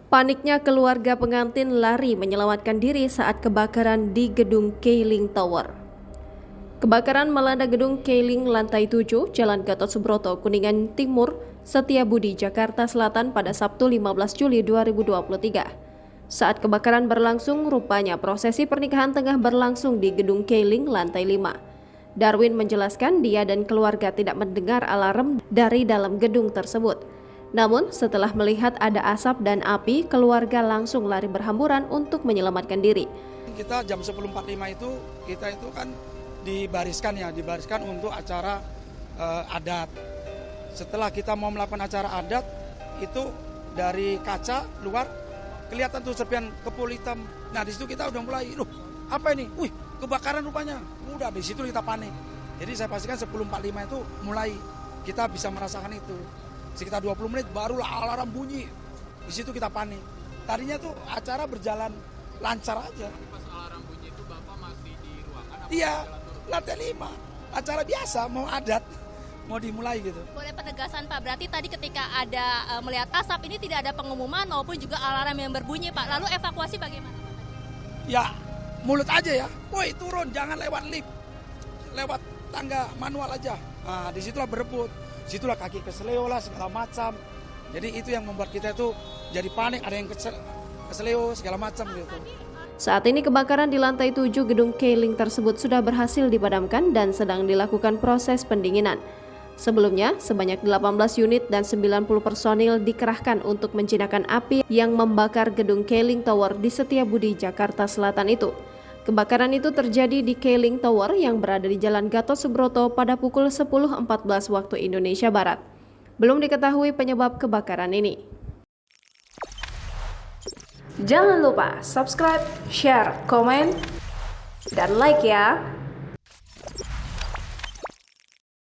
Paniknya keluarga pengantin lari menyelamatkan diri saat kebakaran di gedung Keiling Tower. Kebakaran melanda gedung Keiling lantai 7, Jalan Gatot Subroto, Kuningan Timur, Setiabudi, Jakarta Selatan pada Sabtu 15 Juli 2023. Saat kebakaran berlangsung, rupanya prosesi pernikahan tengah berlangsung di gedung Keiling lantai 5. Darwin menjelaskan dia dan keluarga tidak mendengar alarm dari dalam gedung tersebut. Namun, setelah melihat ada asap dan api, keluarga langsung lari berhamburan untuk menyelamatkan diri. Kita jam 10.45 itu, kita itu kan dibariskan untuk acara adat. Setelah kita mau melakukan acara adat, itu dari kaca luar kelihatan tuh serpian kepul hitam. Nah, di situ kita udah mulai, apa ini? Wih, kebakaran rupanya. Udah di situ kita panik. Jadi saya pastikan 10.45 itu mulai kita bisa merasakan itu. Sekitar 20 menit barulah alarm bunyi. Di situ kita panik. Tadinya tuh acara berjalan lancar aja. Pas alarm bunyi itu Bapak masih di ruangan? Iya, lantai 5. Acara biasa, mau adat, mau dimulai gitu. Boleh penegasan Pak, berarti tadi ketika ada melihat asap ini tidak ada pengumuman maupun juga alarm yang berbunyi Pak. Lalu evakuasi bagaimana? Ya, mulut aja ya. Woi, turun, jangan lewat lift. Lewat tangga manual aja. Nah, disitulah berebut. Situlah kaki keseleo lah segala macam. Jadi itu yang membuat kita itu jadi panik, ada yang keseleo segala macam gitu. Saat ini kebakaran di lantai 7 gedung Keiling tersebut sudah berhasil dipadamkan dan sedang dilakukan proses pendinginan. Sebelumnya, sebanyak 18 unit dan 90 personil dikerahkan untuk menjinakkan api yang membakar gedung Keiling Tower di Setiabudi, Jakarta Selatan itu. Kebakaran itu terjadi di Keiling Tower yang berada di Jalan Gatot Subroto pada pukul 10.14 waktu Indonesia Barat. Belum diketahui penyebab kebakaran ini. Jangan lupa subscribe, share, komen, dan like ya!